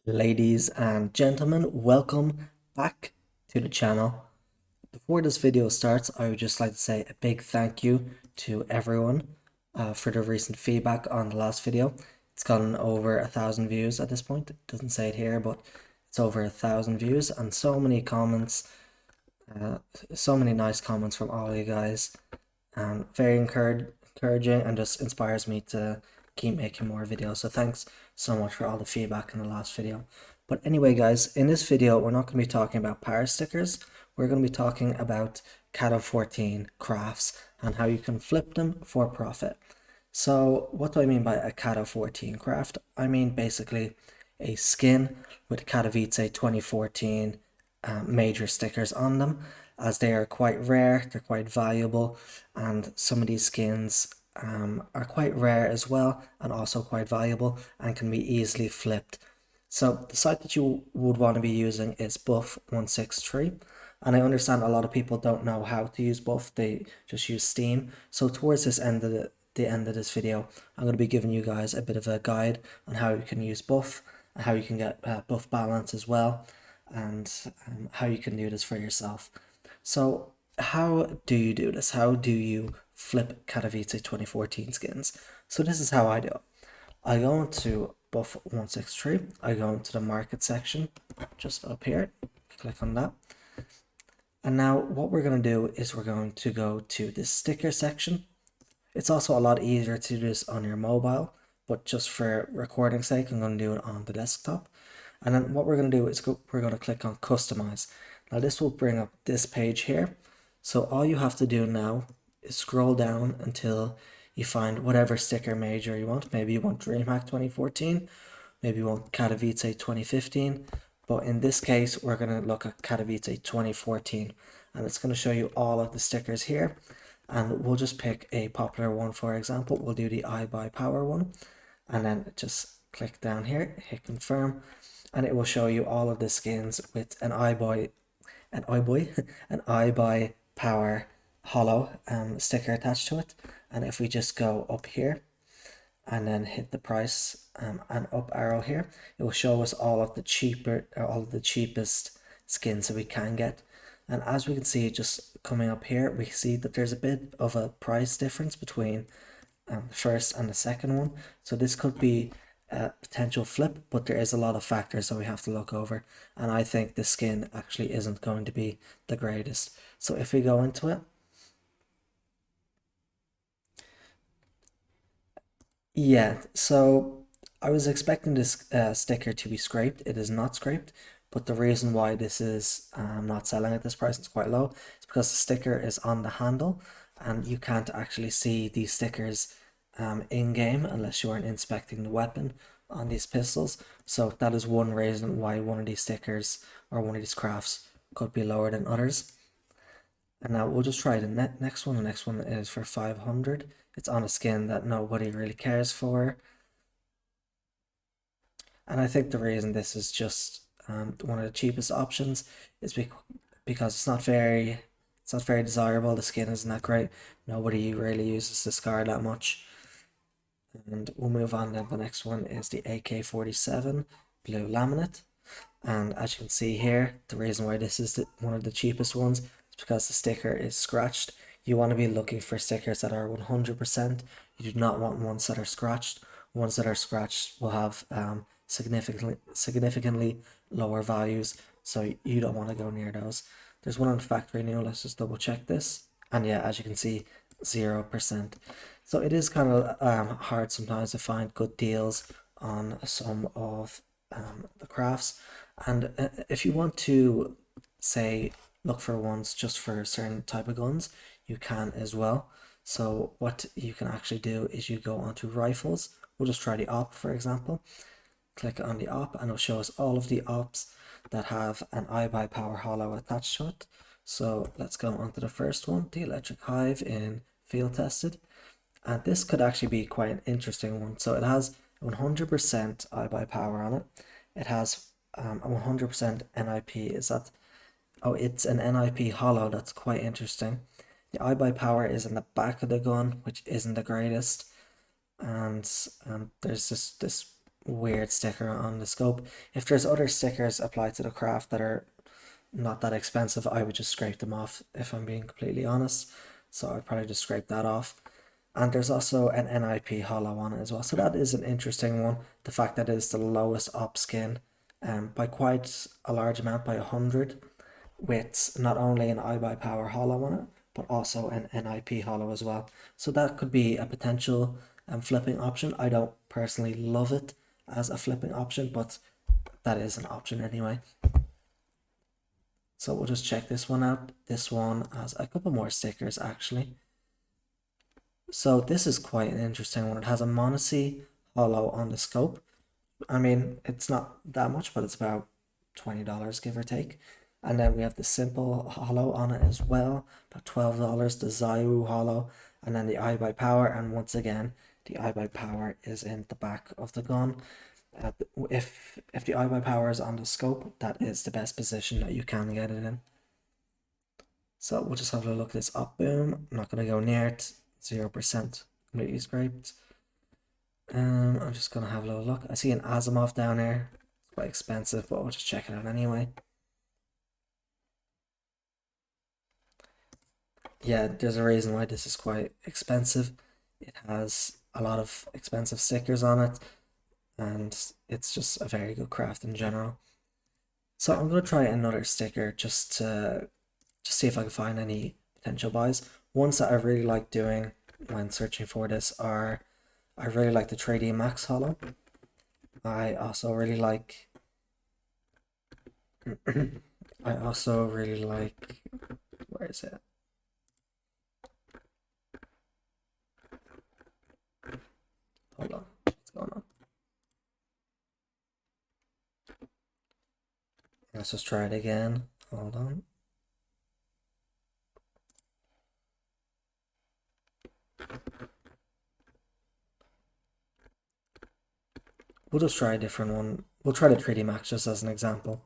Ladies and gentlemen, welcome back to the channel. Before this video starts, I would just like to say a big thank you to everyone for the recent feedback on the last video. It's gotten over 1,000 views at this point. It doesn't say it here, but it's over 1,000 views and so many comments, so many nice comments from all of you guys. Very encouraging and just inspires me to keep making more videos. So thanks so much for all the feedback in the last video. But anyway, guys, in this video, we're not going to be talking about power stickers. We're going to be talking about Kato 14 crafts and how you can flip them for profit. So what do I mean by a Kato 14 craft? I mean basically a skin with Katowice 2014 major stickers on them, as they are quite rare, they're quite valuable, and some of these skins are quite rare as well and also quite valuable and can be easily flipped. So the site that you would want to be using is Buff163, and I understand a lot of people don't know how to use Buff, they just use Steam. So towards this end of the end of this video, I'm going to be giving you guys a bit of a guide on how you can use Buff and how you can get Buff balance as well, and how you can do this for yourself. So how do you do this? How do you flip Katowice 2014 skins? So this is how I do it. I go into Buff 163, I go into the market section, just up here, click on that. And now what we're going to do is we're going to go to the sticker section. It's also a lot easier to do this on your mobile, but just for recording sake, I'm going to do it on the desktop. And then what we're going to do is we're going to click on customize. Now this will bring up this page here. So all you have to do now is scroll down until you find whatever sticker major you want. Maybe you want DreamHack 2014, maybe you want Katowice 2015, but in this case we're going to look at Katowice 2014, and it's going to show you all of the stickers here, and we'll just pick a popular one. For example, we'll do the iBuyPower one, and then just click down here, hit confirm, and it will show you all of the skins with an iBuyPower hollow sticker attached to it. And if we just go up here and then hit the price and up arrow here, it will show us all of the cheapest skins that we can get. And as we can see, just coming up here, we see that there's a bit of a price difference between the first and the second one. So this could be a potential flip, but there is a lot of factors that we have to look over, and I think the skin actually isn't going to be the greatest. So if we go into it, yeah, so I was expecting this sticker to be scraped. It is not scraped, but the reason why this is not selling at this price, it's quite low, is because the sticker is on the handle and you can't actually see these stickers in game unless you aren't inspecting the weapon on these pistols. So that is one reason why one of these stickers or one of these crafts could be lower than others. And now we'll just try the next one. The next one is for 500. It's on a skin that nobody really cares for. And I think the reason this is just one of the cheapest options is because it's not very desirable. The skin isn't that great. Nobody really uses the scar that much. And we'll move on then. The next one is the AK-47 blue laminate. And as you can see here, the reason why this is one of the cheapest ones is because the sticker is scratched. You want to be looking for stickers that are 100%. You do not want ones that are scratched. Ones that are scratched will have significantly lower values, so you don't want to go near those. There's one on factory new. Let's just double check this, and yeah, as you can see, 0%. So it is kind of hard sometimes to find good deals on some of the crafts. And if you want to, say, look for ones just for a certain type of guns, you can as well. So what you can actually do is you go onto rifles. We'll just try the op, for example. Click on the op and it'll show us all of the ops that have an iBuyPower hollow attached to it. So let's go on to the first one, the electric hive in field tested. And this could actually be quite an interesting one. So it has 100% iBuyPower on it. It has a 100% NIP. Is that? Oh, it's an NIP hollow. That's quite interesting. The iBuyPower is in the back of the gun, which isn't the greatest. And there's this weird sticker on the scope. If there's other stickers applied to the craft that are not that expensive, I would just scrape them off, if I'm being completely honest. So I'd probably just scrape that off. And there's also an NIP holo on it as well. So that is an interesting one. The fact that it is the lowest op skin by quite a large amount, by 100, with not only an iBuyPower holo on it, but also an NIP holo as well. So that could be a potential flipping option. I don't personally love it as a flipping option, but that is an option anyway. So we'll just check this one out. This one has a couple more stickers actually. So this is quite an interesting one. It has a Monacy holo on the scope. I mean, it's not that much, but it's about $20 give or take. And then we have the simple holo on it as well, about $12. The Zayu holo, and then the iBuyPower. And once again, the iBuyPower is in the back of the gun. If the iBuyPower is on the scope, that is the best position that you can get it in. So we'll just have a look at this up boom. I'm not going to go near it. 0%, completely scraped. I'm just gonna have a little look. I see an Asimov down there. It's quite expensive, but we'll just check it out anyway. Yeah, there's a reason why this is quite expensive. It has a lot of expensive stickers on it, and it's just a very good craft in general. So I'm gonna try another sticker just to see if I can find any potential buys. Ones that I really like doing when searching for this are, I really like the 3D Max holo. I also really like I also really like, where is it? Hold on, what's going on? Let's just try it again. Hold on. We'll just try a different one. We'll try the 3D Max just as an example.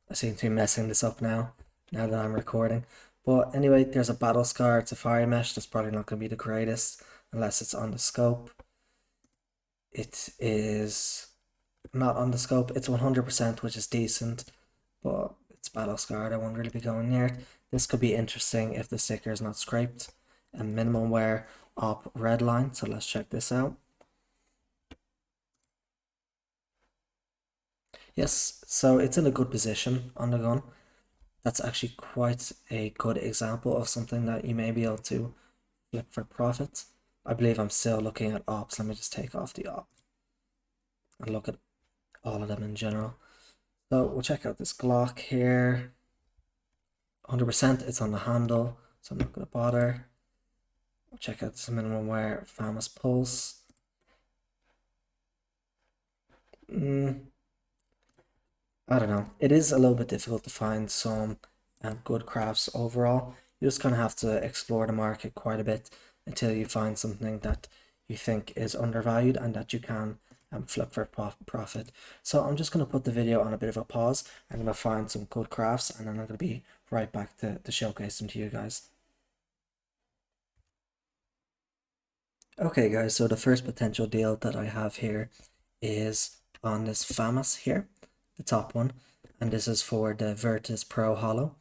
I seem to be messing this up now that I'm recording. But anyway, there's a battle scar. It's a fire mesh. That's probably not going to be the greatest unless it's on the scope. It is not on the scope. It's 100%, which is decent, but it's battle scarred. I won't really be going near it. This could be interesting if the sticker is not scraped. And minimum wear op red line. So let's check this out. Yes, so it's in a good position on the gun. That's actually quite a good example of something that you may be able to flip for profit. I believe I'm still looking at ops. Let me just take off the op and look at all of them in general. So we'll check out this Glock here. 100%, it's on the handle, so I'm not going to bother. We'll check out this minimum wear famous pulse. I don't know. It is a little bit difficult to find some good crafts overall. You just kind of have to explore the market quite a bit until you find something that you think is undervalued and that you can flip for profit. So I'm just going to put the video on a bit of a pause. I'm going to find some good crafts and then I'm going to be right back to showcase them to you guys. Okay guys, so the first potential deal that I have here is on this FAMAS here, the top one, and this is for the Virtus Pro Holo.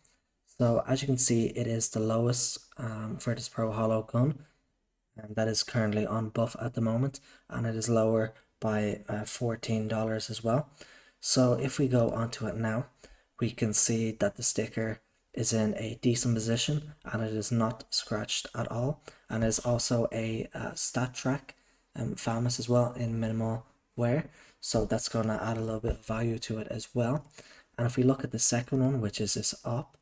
So as you can see, it is the lowest Virtus Pro Holo gun, and that is currently on buff at the moment, and it is lower by $14 as well. So if we go onto it now, we can see that the sticker is in a decent position and it is not scratched at all, and is also a stat track famous as well in minimal wear, so that's going to add a little bit of value to it as well. And if we look at the second one, which is this op,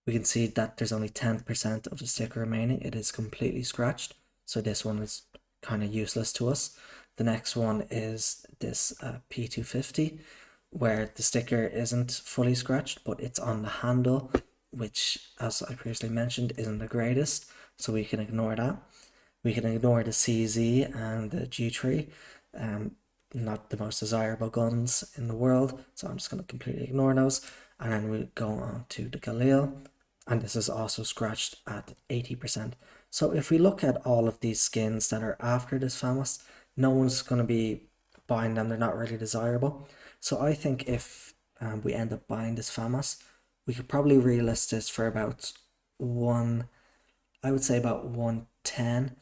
we can see that there's only 10% of the sticker remaining. It is completely scratched, so this one is kind of useless to us. The next one is this P250, where the sticker isn't fully scratched, but it's on the handle, which, as I previously mentioned, isn't the greatest, so we can ignore that. We can ignore the CZ and the G3, not the most desirable guns in the world, so I'm just going to completely ignore those. And then we go on to the Galil, and this is also scratched at 80%. So if we look at all of these skins that are after this famous, no one's going to be buying them, they're not really desirable. So I think if we end up buying this FAMAS, we could probably relist this for about I would say about 110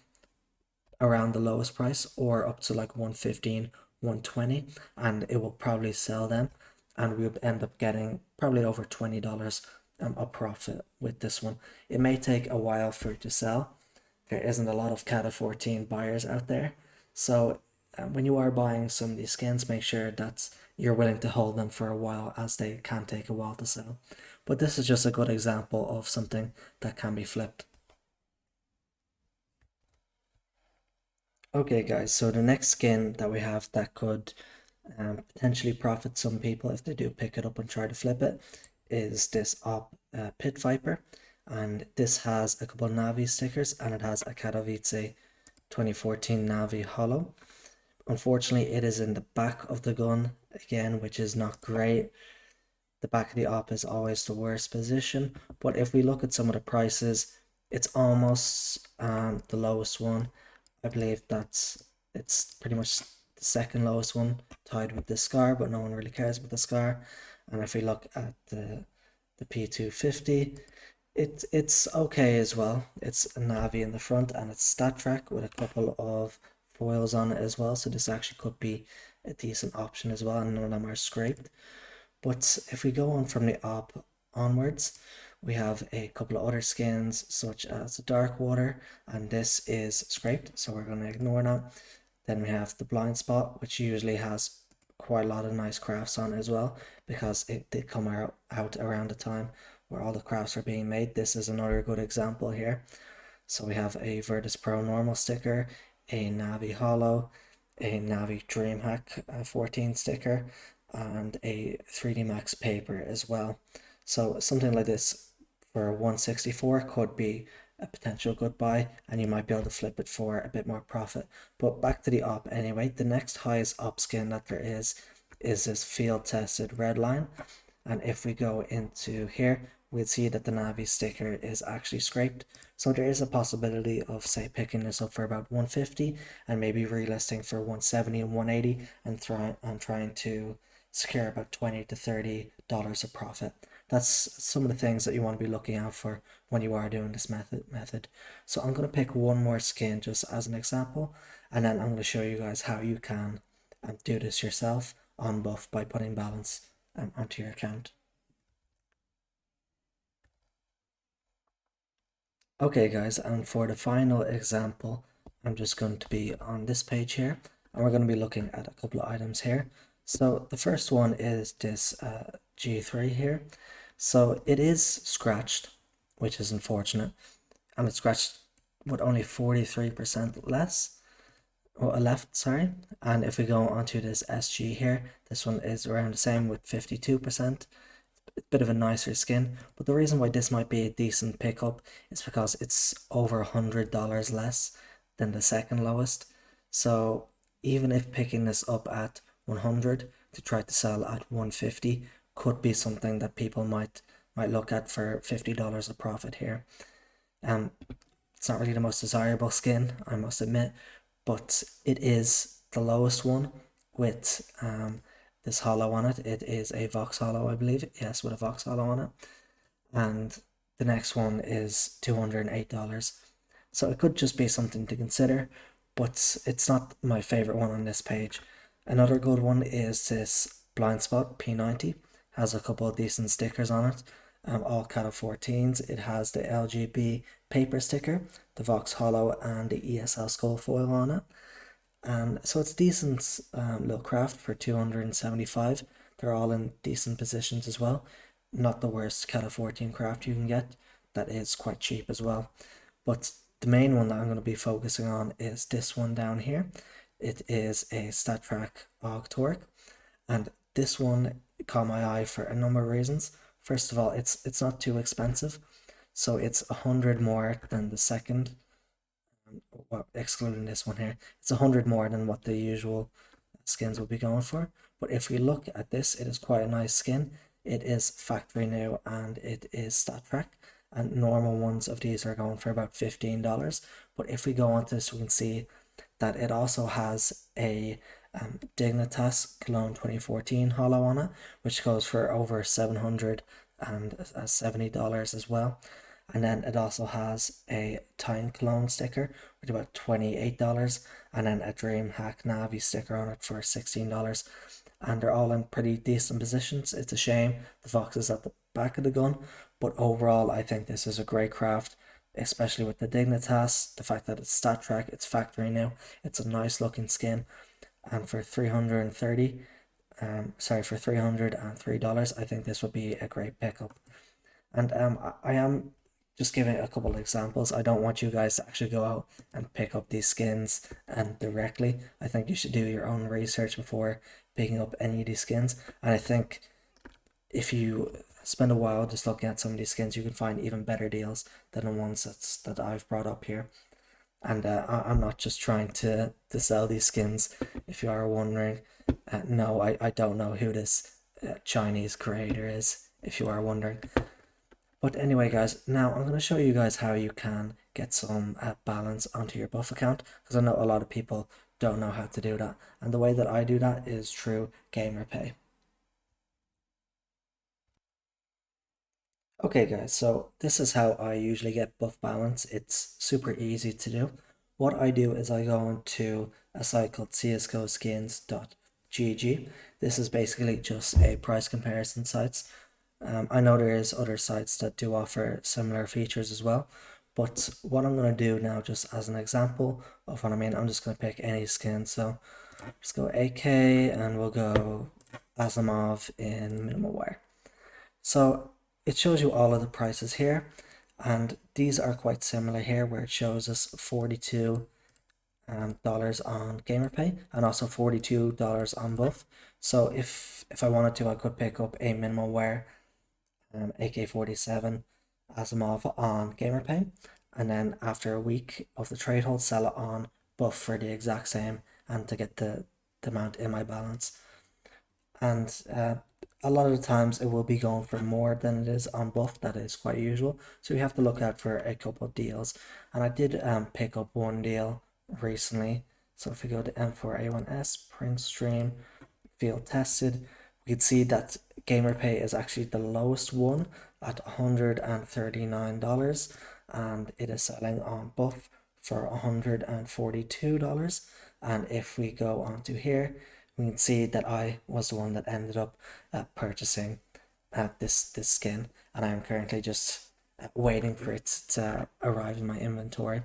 around the lowest price, or up to like 115, 120, and it will probably sell them, and we would end up getting probably over $20 a profit with this one. It may take a while for it to sell. There isn't a lot of Kata 14 buyers out there, so when you are buying some of these skins, make sure that you're willing to hold them for a while, as they can take a while to sell. But this is just a good example of something that can be flipped. Okay guys, so the next skin that we have that could potentially profit some people if they do pick it up and try to flip it is this Op Pit Viper, and this has a couple of Navi stickers, and it has a Katowice 2014 Navi holo. Unfortunately, it is in the back of the gun again, which is not great. The back of the op is always the worst position, but if we look at some of the prices, it's almost the lowest one. I believe it's pretty much the second lowest one, tied with the Scar, but no one really cares about the Scar. And if we look at the P250, it's okay as well. It's a Navi in the front, and it's stat track with a couple of foils on it as well, so this actually could be a decent option as well, and none of them are scraped. But if we go on from the op onwards, we have a couple of other skins such as the Dark Water, and this is scraped, so we're going to ignore that. Then we have the Blind Spot, which usually has quite a lot of nice crafts on it as well, because it did come out around the time where all the crafts are being made. This is another good example here. So we have a Virtus Pro normal sticker, a Navi Holo, a Navi DreamHack 14 sticker, and a 3D Max paper as well. So something like this for 164 could be a potential good buy, and you might be able to flip it for a bit more profit. But back to the op anyway, the next highest op skin that there is this field tested red line. And if we go into here, we'd see that the Navi sticker is actually scraped. So there is a possibility of, say, picking this up for about 150 and maybe relisting for 170 and 180, and trying to secure about $20 to $30 of profit. That's some of the things that you want to be looking out for when you are doing this method. So I'm going to pick one more skin just as an example, and then I'm going to show you guys how you can do this yourself on buff by putting balance onto your account. Okay guys, and for the final example, I'm just going to be on this page here, and we're going to be looking at a couple of items here. So the first one is this G3 here. So it is scratched, which is unfortunate, and it's scratched with only 43% less, or left, sorry. And if we go onto this SG here, this one is around the same with 52%. A bit of a nicer skin, but the reason why this might be a decent pickup is because it's over $100 less than the second lowest. So even if picking this up at 100 to try to sell at 150 could be something that people might look at for $50 of profit here. It's not really the most desirable skin, I must admit, but it is the lowest one with this holo on it. It is a Vox holo, I believe. Yes, with a Vox holo on it. And the next one is $208. So it could just be something to consider, but it's not my favorite one on this page. Another good one is this Blind Spot P90. Has a couple of decent stickers on it. All Kato 14s. It has the LGB paper sticker, the Vox holo, and the ESL skull foil on it. And so it's decent little craft for 275. They're all in decent positions as well. Not the worst Kato 14 craft you can get. That is quite cheap as well. But the main one that I'm going to be focusing on is this one down here. It is a StatTrak Og Torque, and this one caught my eye for a number of reasons. First of all, it's not too expensive, so it's 100 more than the second. Well, excluding this one here, it's 100 more than what the usual skins will be going for. But if we look at this, it is quite a nice skin. It is factory new, and it is StatTrak, and normal ones of these are going for about $15. But if we go on to this, we can see that it also has a Dignitas Cologne 2014 holo on it, which goes for over $770 as well. And then it also has a Time Cologne sticker with about $28, and then a DreamHack Navi sticker on it for $16. And they're all in pretty decent positions. It's a shame the Fox is at the back of the gun, but overall I think this is a great craft, especially with the Dignitas, the fact that it's stat track, it's factory new, it's a nice looking skin, and for 330 for $303, I think this would be a great pickup. And I am just giving a couple of examples. I don't want you guys to actually go out and pick up these skins and directly. I think you should do your own research before picking up any of these skins. And I think if you spend a while just looking at some of these skins, you can find even better deals than the ones that I've brought up here. And I'm not just trying to sell these skins, if you are wondering. No, I don't know who this Chinese creator is, if you are wondering. But anyway, guys, now I'm going to show you guys how you can get some balance onto your buff account, because I know a lot of people don't know how to do that. And the way that I do that is through GamerPay. Okay guys, so this is how I usually get buff balance. It's super easy to do. What I do is I go into a site called csgoskins.gg. This is basically just a price comparison sites. I know there is other sites that do offer similar features as well, but what I'm going to do now, just as an example of what I mean, I'm just going to pick any skin. So let's go AK and we'll go Asimov in minimal wear. So it shows you all of the prices here, and these are quite similar here, where it shows us $42 dollars on GamerPay and also $42 on buff. So if I wanted to, I could pick up a minimal wear AK-47 Asimov on GamerPay, and then after a week of the trade hold, sell it on buff for the exact same, and to get the amount in my balance. And a lot of the times it will be going for more than it is on buff. That is quite usual, so you have to look out for a couple of deals. And I did pick up one deal recently. So if we go to M4A1S print stream field tested, we can see that GamerPay is actually the lowest one at $139, and it is selling on buff for $142. And if we go onto here, we can see that I was the one that ended up purchasing this skin, and I'm currently just waiting for it to arrive in my inventory.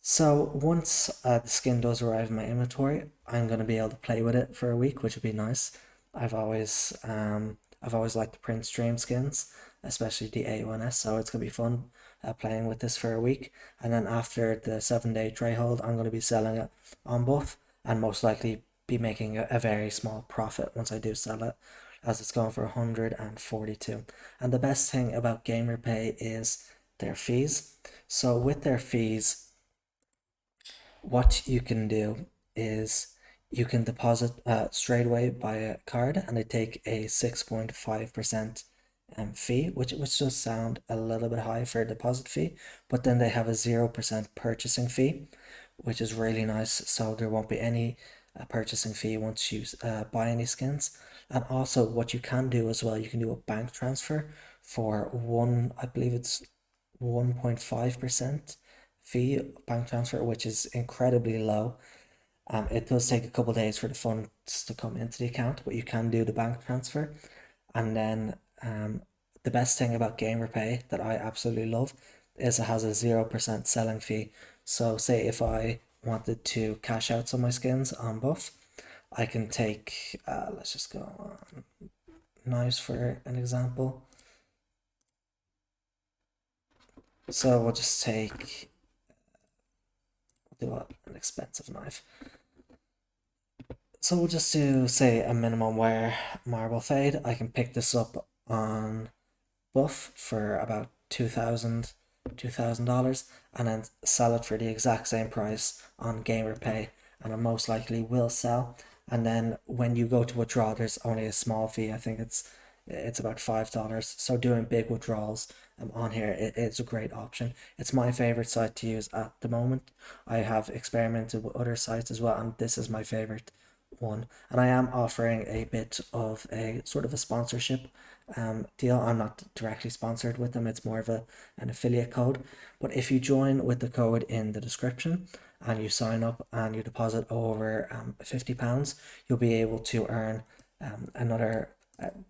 So once the skin does arrive in my inventory, I'm going to be able to play with it for a week, which would be nice. I've always liked the print stream skins, especially the A1S, so it's going to be fun playing with this for a week. And then after the 7-day tray hold, I'm going to be selling it on buff, and most likely be making a very small profit once I do sell it, as it's going for 142. And the best thing about GamerPay is their fees. So with their fees, what you can do is you can deposit straight away by a card, and they take a 6.5% fee, which does sound a little bit high for a deposit fee, but then they have a 0% purchasing fee, which is really nice. So there won't be any purchasing fee once you buy any skins. And also what you can do as well, you can do a bank transfer for I believe it's 1.5% fee bank transfer, which is incredibly low. It does take a couple days for the funds to come into the account, but you can do the bank transfer. And then the best thing about GamerPay that I absolutely love is it has a 0% selling fee. So say if I wanted to cash out some of my skins on buff, I can take let's just go on knives for an example. So we'll just take an expensive knife. So we'll just do, say, a minimum wear marble fade. I can pick this up on buff for about $2,000 and then sell it for the exact same price on GamerPay, and it most likely will sell. And then when you go to withdraw, there's only a small fee. I think it's about $5. So doing big withdrawals on here, it's a great option. It's my favorite site to use at the moment. I have experimented with other sites as well, and this is my favorite one. And I am offering a bit of a sort of a sponsorship deal. I'm not directly sponsored with them, it's more of an affiliate code. But if you join with the code in the description and you sign up and you deposit over £50, you'll be able to earn another.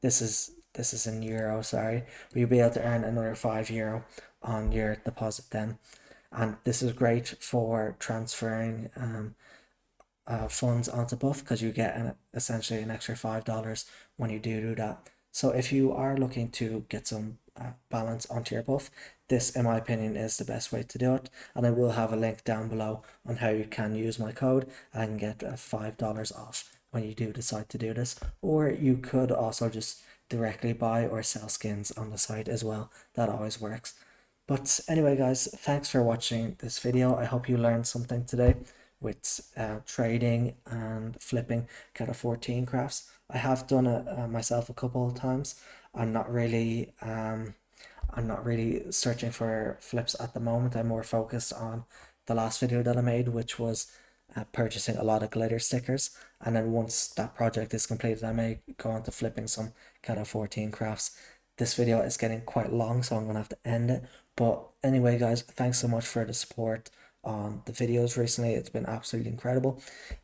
This is in euro, sorry, but you'll be able to earn another €5 on your deposit then. And this is great for transferring funds onto Buff, because you get essentially an extra $5 when you do that. So if you are looking to get some balance onto your Buff, this in my opinion is the best way to do it, and I will have a link down below on how you can use my code and get $5 off when you do decide to do this. Or you could also just directly buy or sell skins on the site as well. That always works. But anyway guys, thanks for watching this video. I hope you learned something today with trading and flipping Kato 14 crafts. I have done it myself a couple of times. I'm not really searching for flips at the moment. I'm more focused on the last video that I made, which was purchasing a lot of glitter stickers, and then once that project is completed I may go on to flipping some Kato 14 crafts. This video is getting quite long, so I'm gonna have to end it. But anyway guys, thanks so much for the support on the videos recently. It's been absolutely incredible.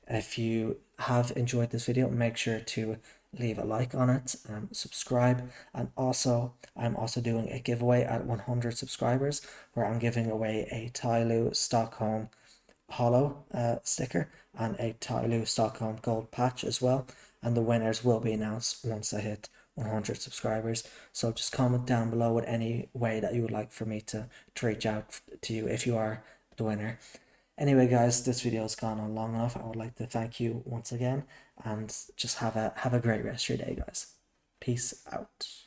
If you have enjoyed this video, make sure to leave a like on it and subscribe. And also I'm also doing a giveaway at 100 subscribers where I'm giving away a Tyloo Stockholm hollow sticker and a Tyloo Stockholm gold patch as well, and the winners will be announced once I hit 100 subscribers. So just comment down below with any way that you would like for me to reach out to you if you are the winner. Anyway guys, this video has gone on long enough. I would like to thank you once again, and just have a great rest of your day guys. Peace out.